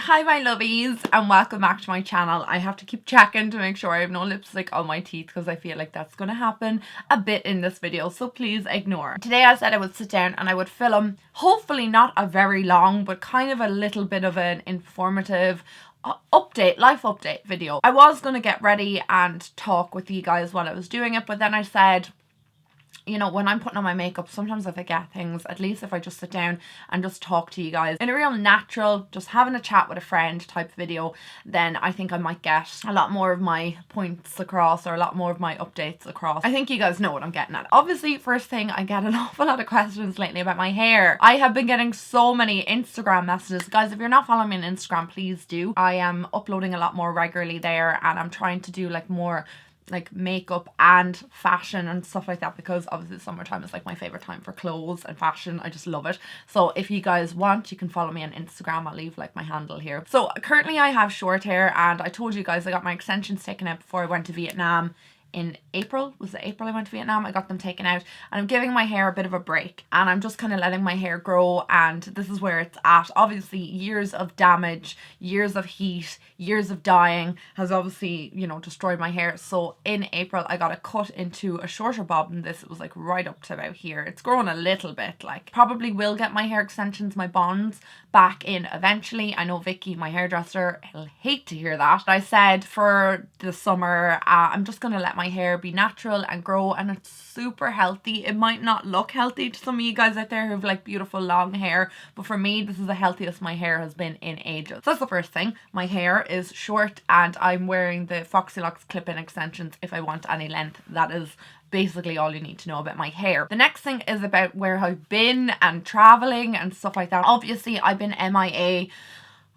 Hi my lovies and welcome back to my channel. I have to keep checking to make sure I have no lipstick on my teeth because I feel like that's going to happen a bit in this video, so please ignore. Today I said I would sit down and I would film, hopefully not a very long but kind of a little bit of an informative life update video. I was going to get ready and talk with you guys while I was doing it, but then I said, you know, when I'm putting on my makeup, sometimes I forget things. At least if I just sit down and just talk to you guys in a real natural, just having a chat with a friend type video, then I think I might get a lot more of my points across or a lot more of my updates across. I think you guys know what I'm getting at. Obviously, first thing, I get an awful lot of questions lately about my hair. I have been getting so many Instagram messages. Guys, if you're not following me on Instagram, please do. I am uploading a lot more regularly there and I'm trying to do like more like makeup and fashion and stuff like that, because obviously summertime is like my favorite time for clothes and fashion. I just love it. So if you guys want, you can follow me on Instagram. I'll leave like my handle here. So currently I have short hair, and I told you guys I got my extensions taken out before I went to Vietnam in April. Was it April I went to Vietnam? I got them taken out and I'm giving my hair a bit of a break and I'm just kind of letting my hair grow, and this is where it's at. Obviously years of damage, years of heat, years of dyeing has obviously, you know, destroyed my hair. So in April I got it cut into a shorter bob than this. It was like right up to about here. It's grown a little bit. Like, probably will get my hair extensions, my bonds back in eventually. I know Vicky, my hairdresser, will hate to hear that. But I said for the summer I'm just gonna let my hair be natural and grow, and it's super healthy. It might not look healthy to some of you guys out there who have like beautiful long hair, but for me this is the healthiest my hair has been in ages. So that's the first thing. My hair is short and I'm wearing the Foxy Locks clip-in extensions if I want any length. That is basically all you need to know about my hair. The next thing is about where I've been and traveling and stuff like that. Obviously I've been MIA,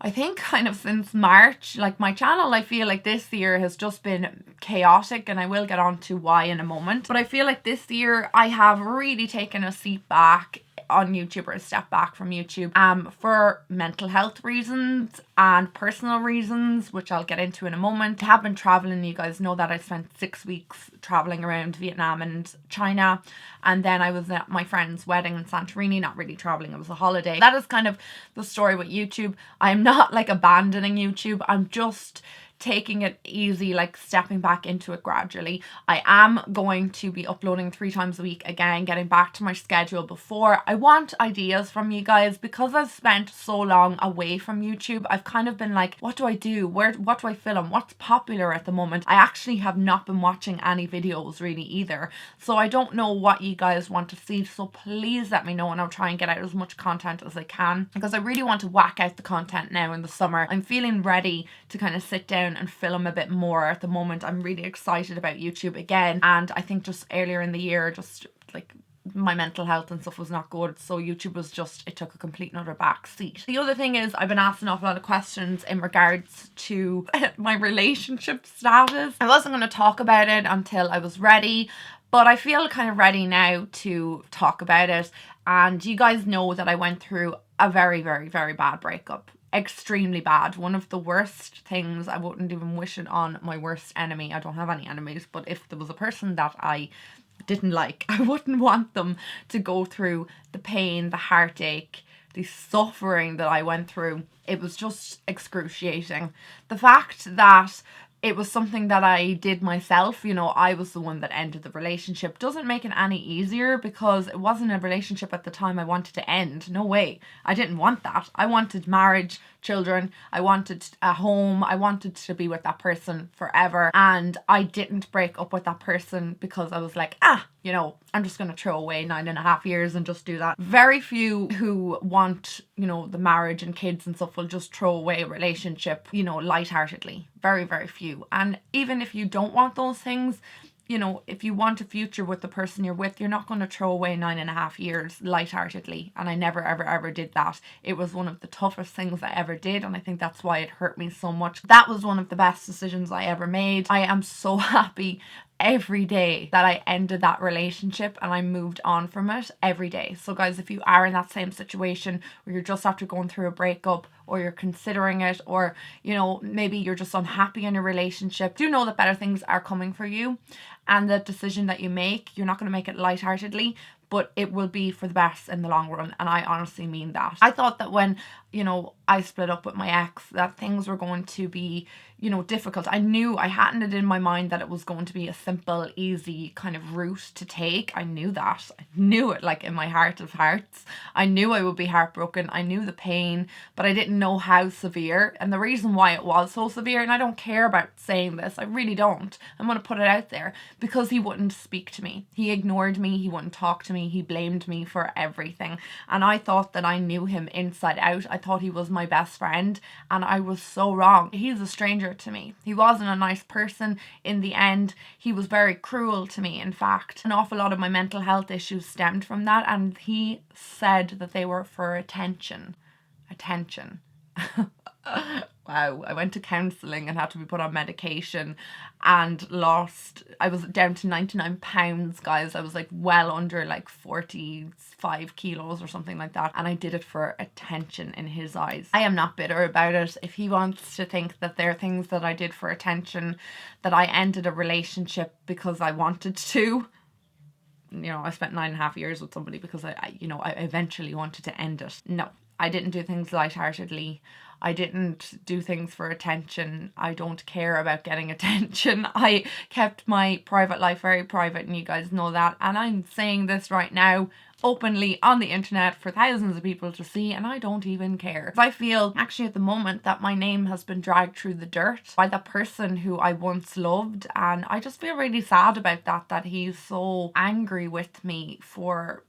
I think kind of since March. Like, my channel, I feel like this year has just been chaotic, and I will get on to why in a moment. But I feel like this year I have really taken a seat back on YouTube, or a step back from YouTube, for mental health reasons and personal reasons, which I'll get into in a moment. I have been traveling. You guys know that I spent 6 weeks traveling around Vietnam and China, and then I was at my friend's wedding in Santorini. Not really traveling, it was a holiday. That is kind of the story with YouTube. I'm not like abandoning YouTube, I'm just taking it easy, like stepping back into it gradually. I am going to be uploading 3 times a week again, getting back to my schedule before. I want ideas from you guys because I've spent so long away from YouTube. I've kind of been like, what do I do? What do I film? What's popular at the moment? I actually have not been watching any videos really either. So I don't know what you guys want to see. So please let me know and I'll try and get out as much content as I can, because I really want to whack out the content now in the summer. I'm feeling ready to kind of sit down and film a bit more at the moment. I'm really excited about YouTube again, and I think just earlier in the year, just like my mental health and stuff was not good, so YouTube was just, it took a complete another back seat. The other thing is I've been asked an awful lot of questions in regards to my relationship status. I wasn't going to talk about it until I was ready, but I feel kind of ready now to talk about it. And you guys know that I went through a very, very, very bad breakup. Extremely bad. One of the worst things. I wouldn't even wish it on my worst enemy. I don't have any enemies, but if there was a person that I didn't like, I wouldn't want them to go through the pain, the heartache, the suffering that I went through. It was just excruciating. The fact that it was something that I did myself, you know, I was the one that ended the relationship, doesn't make it any easier, because it wasn't a relationship at the time I wanted to end. No way. I didn't want that. I wanted marriage, children, I wanted a home, I wanted to be with that person forever, and I didn't break up with that person because I was like, you know, I'm just going to throw away 9.5 years and just do that. Very few who want, you know, the marriage and kids and stuff will just throw away a relationship, you know, lightheartedly. Very, very few. And even if you don't want those things, you know, if you want a future with the person you're with, you're not going to throw away 9.5 years lightheartedly. And I never, ever, ever did that. It was one of the toughest things I ever did. And I think that's why it hurt me so much. That was one of the best decisions I ever made. I am so happy every day that I ended that relationship and I moved on from it every day. So guys, if you are in that same situation where you're just after going through a breakup, or you're considering it, or, you know, maybe you're just unhappy in a relationship, do know that better things are coming for you, and the decision that you make, you're not going to make it lightheartedly, but it will be for the best in the long run. And I honestly mean that. I thought that when, you know, I split up with my ex, that things were going to be, you know, difficult. I knew, I hadn't it in my mind that it was going to be a simple, easy kind of route to take. I knew that. I knew it, like, in my heart of hearts. I knew I would be heartbroken. I knew the pain, but I didn't know how severe. And the reason why it was so severe, and I don't care about saying this, I really don't. I'm going to put it out there, because he wouldn't speak to me. He ignored me. He wouldn't talk to me. He blamed me for everything. And I thought that I knew him inside out. I thought he was my best friend, and I was so wrong. He's a stranger to me. He wasn't a nice person in the end. He was very cruel to me, in fact. An awful lot of my mental health issues stemmed from that, and he said that they were for attention. Attention. Wow, I went to counselling and had to be put on medication and I was down to 99 pounds, guys. I was like well under like 45 kilos or something like that. And I did it for attention in his eyes. I am not bitter about it. If he wants to think that there are things that I did for attention, that I ended a relationship because I wanted to, you know, I spent 9.5 years with somebody because I eventually wanted to end it. No, I didn't do things lightheartedly. I didn't do things for attention. I don't care about getting attention. I kept my private life very private, and you guys know that. And I'm saying this right now openly on the internet for thousands of people to see, and I don't even care. I feel actually at the moment that my name has been dragged through the dirt by the person who I once loved, and I just feel really sad about that he's so angry with me for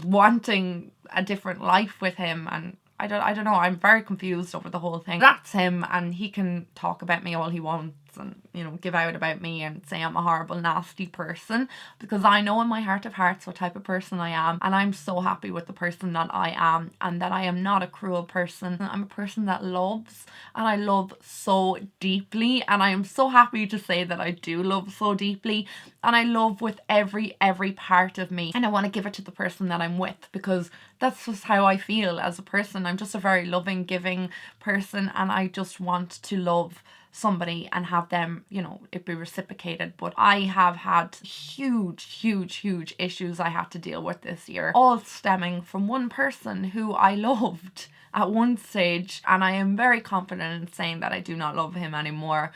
wanting a different life with him. And I don't know, I'm very confused over the whole thing. That's him, and he can talk about me all he wants and, you know, give out about me and say I'm a horrible, nasty person, because I know in my heart of hearts what type of person I am, and I'm so happy with the person that I am, and that I am not a cruel person. I'm a person that loves, and I love so deeply, and I am so happy to say that I do love so deeply, and I love with every part of me, and I want to give it to the person that I'm with, because that's just how I feel as a person. I'm just a very loving, giving person, and I just want to love somebody and have them, you know, it be reciprocated. But I have had huge issues I had to deal with this year, all stemming from one person who I loved at one stage, and I am very confident in saying that I do not love him anymore.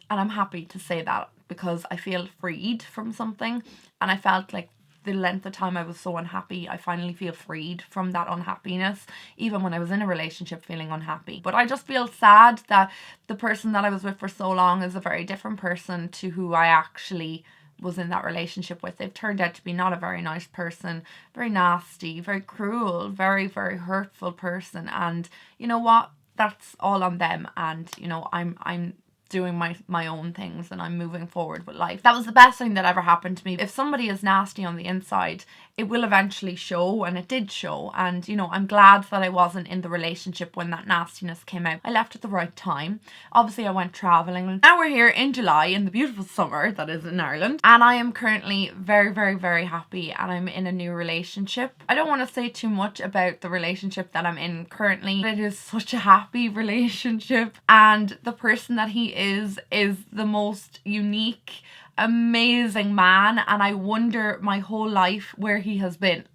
And I'm happy to say that, because I feel freed from something, and I felt like the length of time I was so unhappy, I finally feel freed from that unhappiness, even when I was in a relationship feeling unhappy. But I just feel sad that the person that I was with for so long is a very different person to who I actually was in that relationship with. They've turned out to be not a very nice person, very nasty, very cruel, very hurtful person. And you know what? That's all on them. And you know, I'm doing my own things, and I'm moving forward with life. That was the best thing that ever happened to me. If somebody is nasty on the inside, it will eventually show, and it did show. And you know, I'm glad that I wasn't in the relationship when that nastiness came out. I left at the right time. Obviously I went traveling. Now we're here in July, in the beautiful summer that is in Ireland, and I am currently very happy, and I'm in a new relationship. I don't want to say too much about the relationship that I'm in currently. It is such a happy relationship, and the person that he is the most unique, amazing man, and I wonder my whole life where he has been.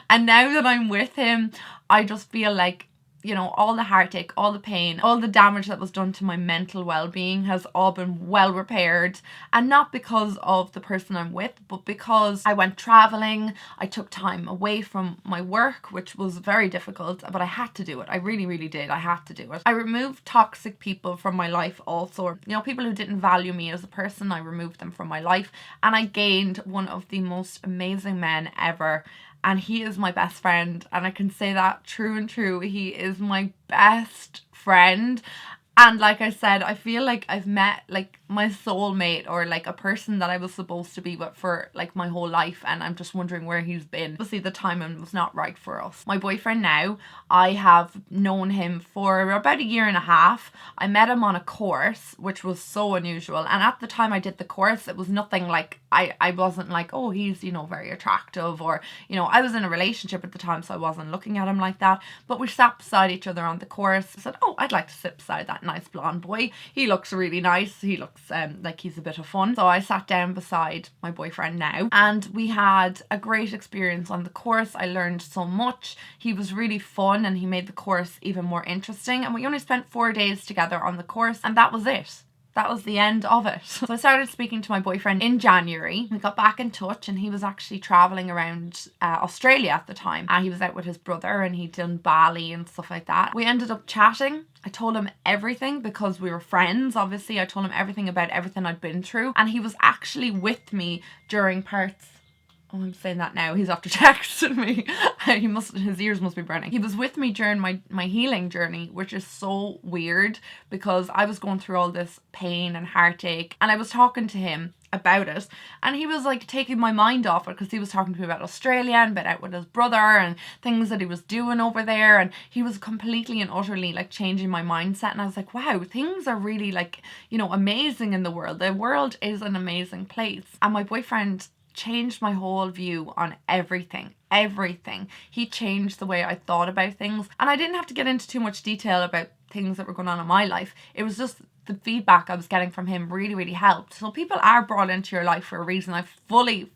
And now that I'm with him, I just feel like, you know, all the heartache, all the pain, all the damage that was done to my mental well-being has all been well repaired. And not because of the person I'm with, but because I went traveling. I took time away from my work, which was very difficult, but I had to do it. I really did. I had to do it. I removed toxic people from my life also. You know, people who didn't value me as a person, I removed them from my life, and I gained one of the most amazing men ever. And he is my best friend, and I can say that true and true. He is my best friend. And like I said, I feel like I've met like my soulmate, or like a person that I was supposed to be with for like my whole life, and I'm just wondering where he's been. Obviously the timing was not right for us. My boyfriend now, I have known him for about 1.5 years. I met him on a course, which was so unusual, and at the time I did the course, it was nothing like, I wasn't like, oh, he's, you know, very attractive, or, you know, I was in a relationship at the time, so I wasn't looking at him like that. But we sat beside each other on the course. I said, oh, I'd like to sit beside that nice blonde boy. He looks really nice. He looks like he's a bit of fun. So I sat down beside my boyfriend now, and we had a great experience on the course. I learned so much. He was really fun, and he made the course even more interesting. And we only spent 4 days together on the course, and that was it. That was the end of it. So I started speaking to my boyfriend in January. We got back in touch, and he was actually traveling around Australia at the time. He was out with his brother, and he'd done Bali and stuff like that. We ended up chatting. I told him everything because we were friends, obviously. I told him everything about everything I'd been through. And he was actually with me during parts... Oh, I'm saying that now. He's after texting me. His ears must be burning. He was with me during my healing journey, which is so weird because I was going through all this pain and heartache, and I was talking to him about it, and he was like taking my mind off it because he was talking to me about Australia and about out with his brother and things that he was doing over there, and he was completely and utterly like changing my mindset. And I was like, wow, things are really like, you know, amazing in the world. The world is an amazing place. And my boyfriend changed my whole view on everything. He changed the way I thought about things, and I didn't have to get into too much detail about things that were going on in my life. It was just the feedback I was getting from him really helped. So people are brought into your life for a reason. I fully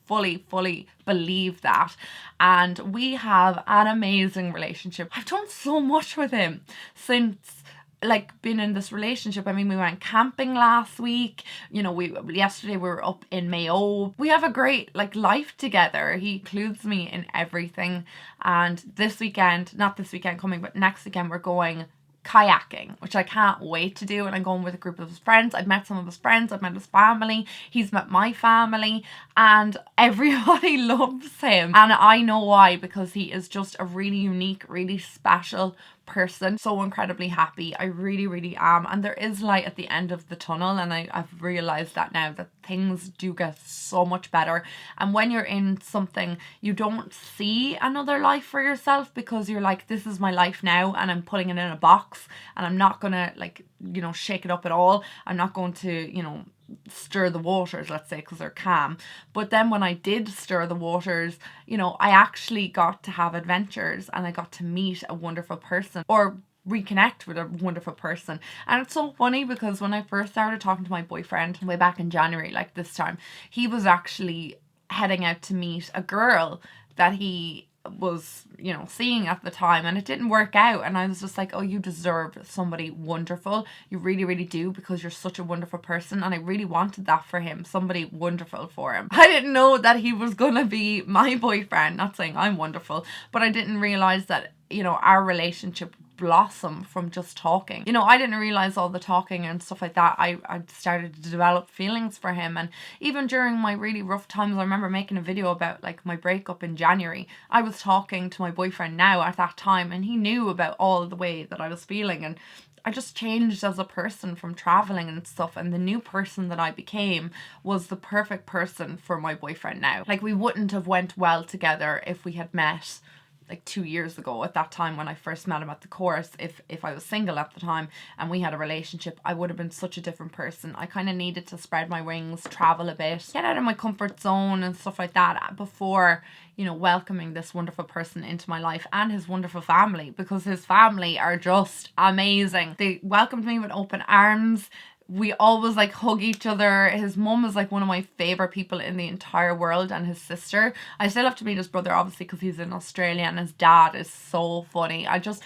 believe that, and we have an amazing relationship. I've done so much with him since like been in this relationship. I mean, we went camping last week, you know, yesterday we were up in Mayo. We have a great like life together. He includes me in everything. And this weekend, not this weekend coming, but next weekend, we're going kayaking, which I can't wait to do. And I'm going with a group of his friends. I've met some of his friends, I've met his family, he's met my family, and everybody loves him. And I know why, because he is just a really unique, really special person. So incredibly happy. I really am. And there is light at the end of the tunnel, and I've realized that now, that things do get so much better. And when you're in something, you don't see another life for yourself, because you're like, this is my life now, and I'm putting it in a box, and I'm not gonna like, you know, shake it up at all. I'm not going to, you know, stir the waters, let's say, because they're calm. But then when I did stir the waters, you know, I actually got to have adventures, and I got to meet a wonderful person, or reconnect with a wonderful person. And it's so funny because when I first started talking to my boyfriend way back in January, like this time, he was actually heading out to meet a girl that he was, you know, seeing at the time, and it didn't work out. And I was just like, oh, you deserve somebody wonderful. You really do, because you're such a wonderful person. And I really wanted that for him, somebody wonderful for him. I didn't know that he was gonna be my boyfriend. Not saying I'm wonderful, but I didn't realize that, you know, our relationship blossom from just talking. You know, I didn't realize all the talking and stuff like that. I started to develop feelings for him. And even during my really rough times, I remember making a video about like my breakup in January. I was talking to my boyfriend now at that time, and he knew about all the way that I was feeling. And I just changed as a person from traveling and stuff, and the new person that I became was the perfect person for my boyfriend now. Like, we wouldn't have went well together if we had met like 2 years ago at that time when I first met him at the course. If I was single at the time and we had a relationship, I would have been such a different person. I kind of needed to spread my wings, travel a bit, get out of my comfort zone and stuff like that before, you know, welcoming this wonderful person into my life, and his wonderful family, because his family are just amazing. They welcomed me with open arms. We always like hug each other. His mum is like one of my favorite people in the entire world, and his sister. I still have to meet his brother, obviously, because he's in Australia, and his dad is so funny. I just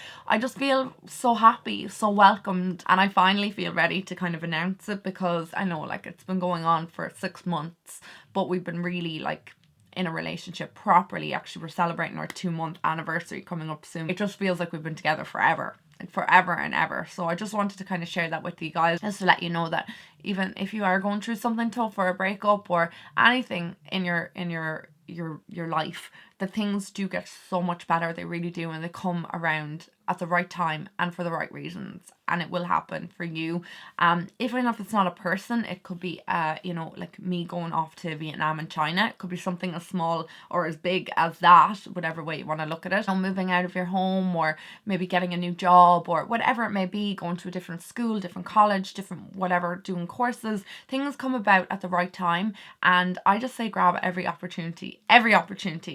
feel so happy, so welcomed, and I finally feel ready to kind of announce it, because I know like it's been going on for 6 months, but we've been really like in a relationship properly. Actually, we're celebrating our 2-month anniversary coming up soon. It just feels like we've been together forever. Like forever and ever. So I just wanted to kind of share that with you guys, just to let you know that even if you are going through something tough, or a breakup, or anything in your life, that things do get so much better. They really do, and they come around at the right time and for the right reasons, and it will happen for you. Even if it's not a person, it could be you know, like me going off to Vietnam and China. It could be something as small or as big as that, whatever way you want to look at it. Or moving out of your home, or maybe getting a new job, or whatever it may be, going to a different school, different college, different whatever, doing courses. Things come about at the right time, and I just say grab every opportunity.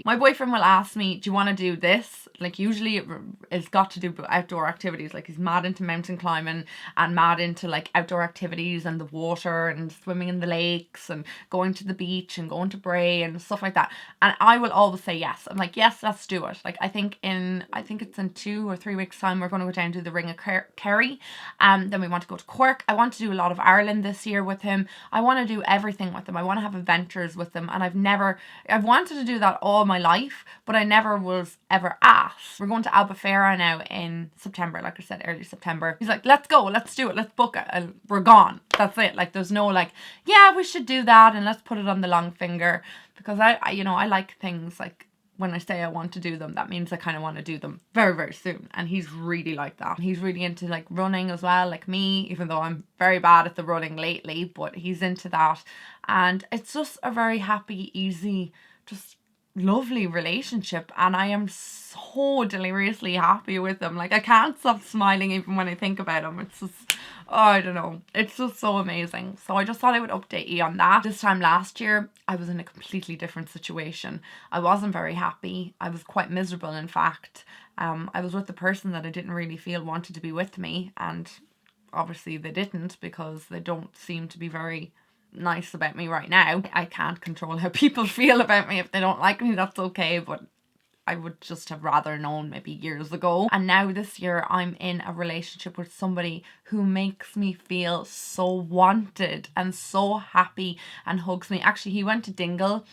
My boyfriend will ask me, do you want to do this? Like, usually it's got to do outdoor activities. Like he's mad into mountain climbing and mad into like outdoor activities and the water and swimming in the lakes and going to the beach and going to Bray and stuff like that. And I will always say yes. I'm like, yes, let's do it. Like I think it's in 2 or 3 weeks time we're going to go down to the Ring of Kerry. Then we want to go to Cork. I want to do a lot of Ireland this year with him. I want to do everything with him. I want to have adventures with him, and I've wanted to do that all my life, but I never was ever asked. We're going to Albufeira now in September, like I said, early September. He's like, let's go, let's do it, let's book it, and we're gone. That's it. Like there's no like, yeah, we should do that and let's put it on the long finger, because I you know, I like things like, when I say I want to do them, that means I kind of want to do them very, very soon. And he's really like that. He's really into like running as well, like me, even though I'm very bad at the running lately, but he's into that. And it's just a very happy, easy, just lovely relationship, and I am so deliriously happy with him. Like I can't stop smiling even when I think about him. It's just, oh, I don't know, it's just so amazing. So I just thought I would update you on that. This time last year I was in a completely different situation. I wasn't very happy. I was quite miserable, in fact. I was with the person that I didn't really feel wanted to be with me, and obviously they didn't, because they don't seem to be very nice about me right now. I can't control how people feel about me. If they don't like me, that's okay, but I would just have rather known maybe years ago. And now this year I'm in a relationship with somebody who makes me feel so wanted and so happy and hugs me. Actually, he went to Dingle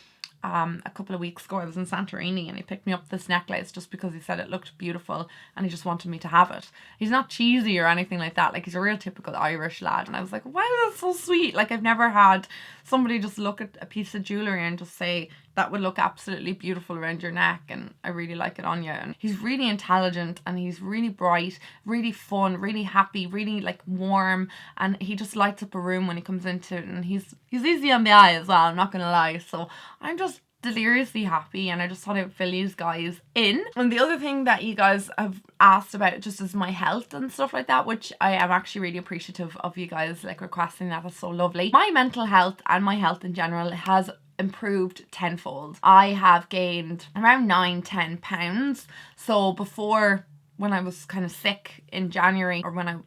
a couple of weeks ago. I was in Santorini and he picked me up this necklace just because he said it looked beautiful and he just wanted me to have it. He's not cheesy or anything like that. Like he's a real typical Irish lad, and I was like, wow, that's so sweet. Like I've never had somebody just look at a piece of jewellery and just say, that would look absolutely beautiful around your neck and I really like it on you. And he's really intelligent and he's really bright, really fun, really happy, really like warm, and he just lights up a room when he comes into it, and he's easy on the eye as well, I'm not gonna lie. So I'm just deliriously happy, and I just thought I would fill you guys in. And the other thing that you guys have asked about just is my health and stuff like that, which I am actually really appreciative of you guys like requesting. That is so lovely. My mental health and my health in general has improved tenfold. I have gained around 9-10 pounds. So before, when I was kind of sick in January, or when I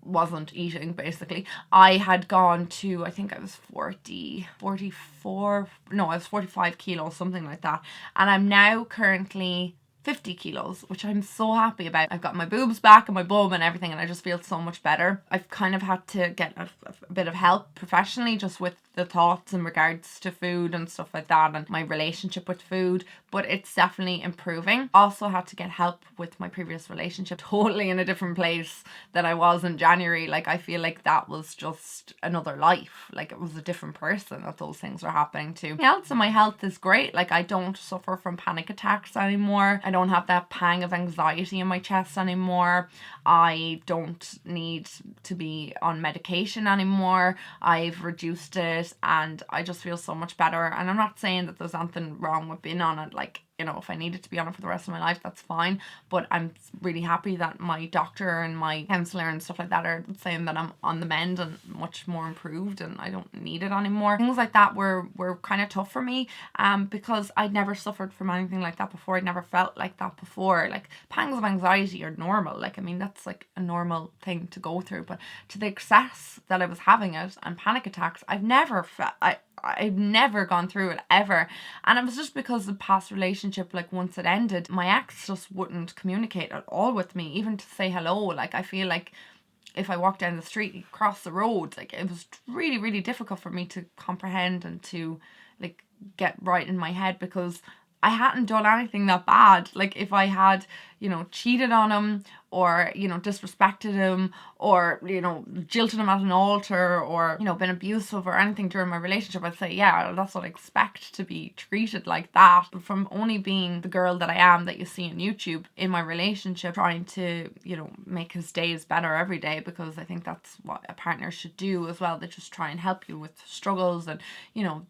wasn't eating basically, I had gone to, I think I was 44, no, I was 45 kilos, something like that, and I'm now currently 50 kilos, which I'm so happy about. I've got my boobs back and my bum and everything, and I just feel so much better. I've kind of had to get a bit of help professionally just with the thoughts in regards to food and stuff like that, and my relationship with food, but it's definitely improving. Also had to get help with my previous relationship, totally in a different place than I was in January. Like I feel like that was just another life. Like it was a different person that those things were happening to. Also, my health is great. Like I don't suffer from panic attacks anymore. I don't have that pang of anxiety in my chest anymore. I don't need to be on medication anymore. I've reduced it and I just feel so much better. And I'm not saying that there's anything wrong with being on it. Like, you know, if I needed to be on it for the rest of my life, that's fine. But I'm really happy that my doctor and my counsellor and stuff like that are saying that I'm on the mend and much more improved and I don't need it anymore. Things like that were kind of tough for me because I'd never suffered from anything like that before. I'd never felt like that before. Like pangs of anxiety are normal. Like, I mean, that's like a normal thing to go through. But to the excess that I was having it and panic attacks, I've never felt, I've never gone through it ever. And it was just because the past relationship, like once it ended, my ex just wouldn't communicate at all with me, even to say hello. Like I feel like if I walked down the street, he'd cross the road. Like it was really, really difficult for me to comprehend and to like get right in my head, because I hadn't done anything that bad. Like if I had, you know, cheated on him or, you know, disrespected him or, you know, jilted him at an altar or, you know, been abusive or anything during my relationship, I'd say, yeah, that's what I expect, to be treated like that. But from only being the girl that I am that you see on YouTube in my relationship, trying to, you know, make his days better every day, because I think that's what a partner should do as well. They just try and help you with struggles and, you know,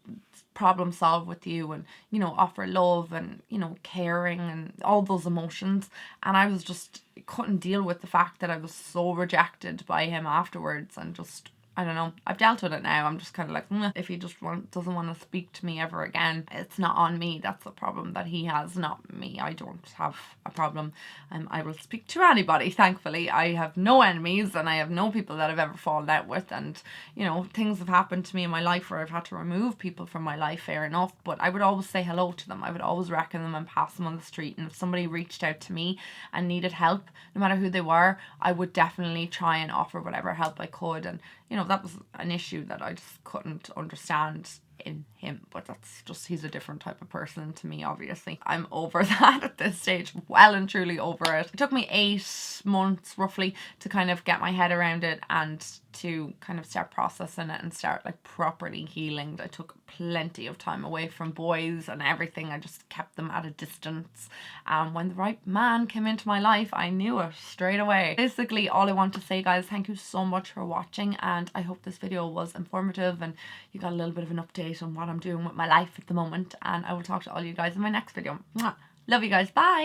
problem solve with you and, you know, offer love and, you know, caring and all those emotions. And I was just couldn't deal with the fact that I was so rejected by him afterwards, and just I don't know, I've dealt with it now. I'm just kind of like, if he just doesn't want to speak to me ever again, it's not on me. That's the problem that he has, not me. I don't have a problem. I will speak to anybody, thankfully. I have no enemies, and I have no people that I've ever fallen out with, and you know, things have happened to me in my life where I've had to remove people from my life, fair enough, but I would always say hello to them. I would always reckon them and pass them on the street, and if somebody reached out to me and needed help, no matter who they were, I would definitely try and offer whatever help I could. And you know, that was an issue that I just couldn't understand in him, but that's just, he's a different type of person to me, obviously. I'm over that at this stage, well and truly over it. It took me 8 months roughly to kind of get my head around it and to kind of start processing it and start like properly healing. I took plenty of time away from boys and everything. I just kept them at a distance. When the right man came into my life, I knew it straight away. Basically, all I want to say, guys, thank you so much for watching, and I hope this video was informative and you got a little bit of an update on what I'm doing with my life at the moment, and I will talk to all you guys in my next video. Mwah. Love you guys. Bye.